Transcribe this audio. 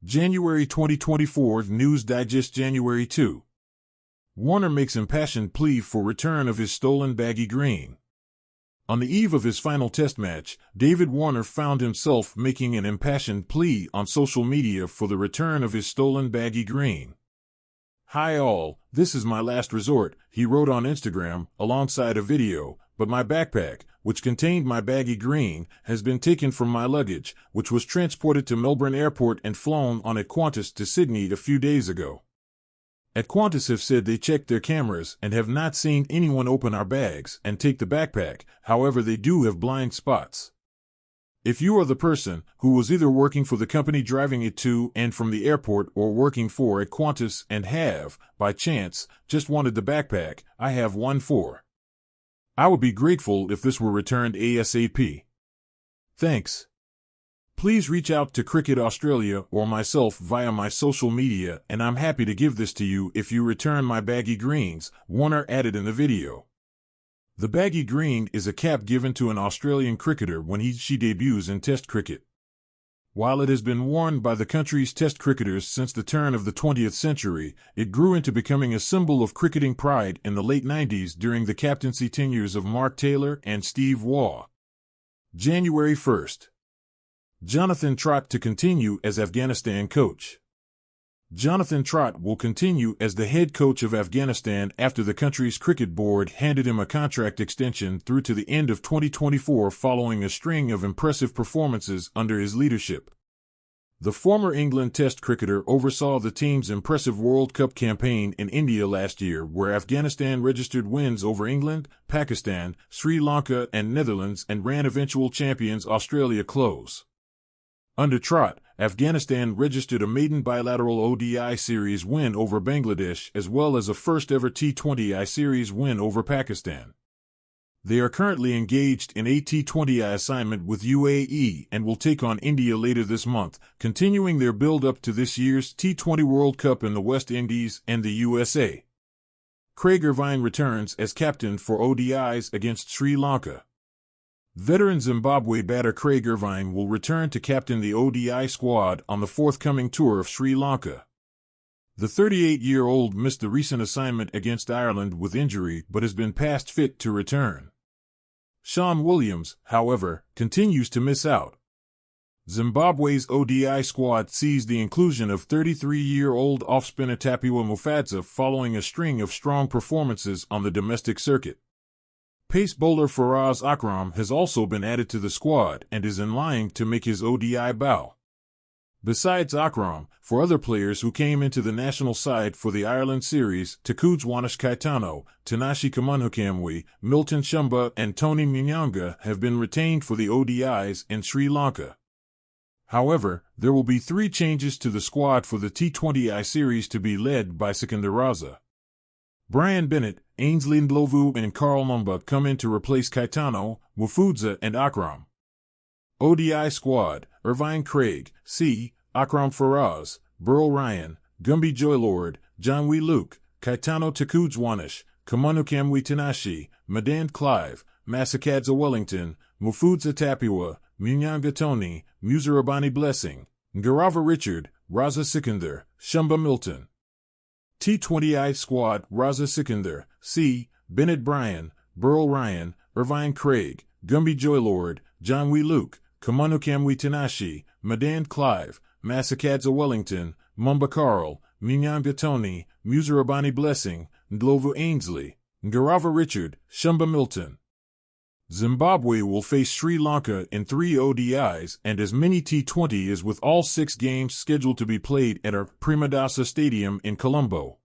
January 2024 News Digest January 2. Warner makes impassioned plea for return of his stolen Baggy Green. On the eve of his final test match, David Warner found himself making an impassioned plea on social media for the return of his stolen Baggy Green. "Hi all, this is my last resort," he wrote on Instagram, alongside a video, "but my backpack, which contained my Baggy Green, has been taken from my luggage, which was transported to Melbourne Airport and flown on at Qantas to Sydney a few days ago. At Qantas have said they checked their cameras and have not seen anyone open our bags and take the backpack, however they do have blind spots. If you are the person who was either working for the company driving it to and from the airport or working for at Qantas and have, by chance, just wanted the backpack, I have one for. I would be grateful if this were returned ASAP. Thanks. Please reach out to Cricket Australia or myself via my social media and I'm happy to give this to you if you return my Baggy Greens," Warner added in the video. The Baggy Green is a cap given to an Australian cricketer when she debuts in Test cricket. While it has been worn by the country's Test cricketers since the turn of the 20th century, it grew into becoming a symbol of cricketing pride in the late 90s during the captaincy tenures of Mark Taylor and Steve Waugh. January 1st. Jonathan Trott to continue as Afghanistan coach. Jonathan Trott will continue as the head coach of Afghanistan after the country's cricket board handed him a contract extension through to the end of 2024 following a string of impressive performances under his leadership. The former England Test cricketer oversaw the team's impressive World Cup campaign in India last year, where Afghanistan registered wins over England, Pakistan, Sri Lanka, and Netherlands and ran eventual champions Australia close. Under Trott, Afghanistan registered a maiden bilateral ODI series win over Bangladesh as well as a first-ever T20I series win over Pakistan. They are currently engaged in a T20I assignment with UAE and will take on India later this month, continuing their build-up to this year's T20 World Cup in the West Indies and the USA. Craig Irvine returns as captain for ODIs against Sri Lanka. Veteran Zimbabwe batter Craig Irvine will return to captain the ODI squad on the forthcoming tour of Sri Lanka. The 38-year-old missed the recent assignment against Ireland with injury but has been past fit to return. Sean Williams, however, continues to miss out. Zimbabwe's ODI squad sees the inclusion of 33-year-old off-spinner Tapiwa Mufadza following a string of strong performances on the domestic circuit. Pace bowler Faraz Akram has also been added to the squad and is in line to make his ODI bow. Besides Akram, for other players who came into the national side for the Ireland series, Takudwanish Kaitano, Tanashi Kamunhukamwe, Milton Shumba, and Tony Munyanga have been retained for the ODIs in Sri Lanka. However, there will be 3 changes to the squad for the T20I series to be led by Sikandar Raza. Brian Bennett, Ainsley Ndlovu and Karl Mumba come in to replace Kaitano, Mufudza and Akram. ODI squad: Irvine Craig, C. Akram Faraz, Burl Ryan, Gumby Joylord, John Wee Luke, Kaitano Takudwanish, Kamunhukamwe Tanashi, Madan Clive, Masakadza Wellington, Mufudza Tapiwa, Munyanga Tony, Muzarabani Blessing, Ngarava Richard, Raza Sikandar, Shumba Milton. T20I squad: Raza Sikandar, C. Bennett Brian, Burl Ryan, Irvine Craig, Gumby Joylord, John Wee Luke, Kamunhukamwe Tanashi, Madan Clive, Masakadza Wellington, Mumba Carl, Munyanga Tony, Muzarabani Blessing, Ndlovu Ainsley, Ngarava Richard, Shumba Milton. Zimbabwe will face Sri Lanka in 3 ODIs and as many T20s with all 6 games scheduled to be played at our Premadasa Stadium in Colombo.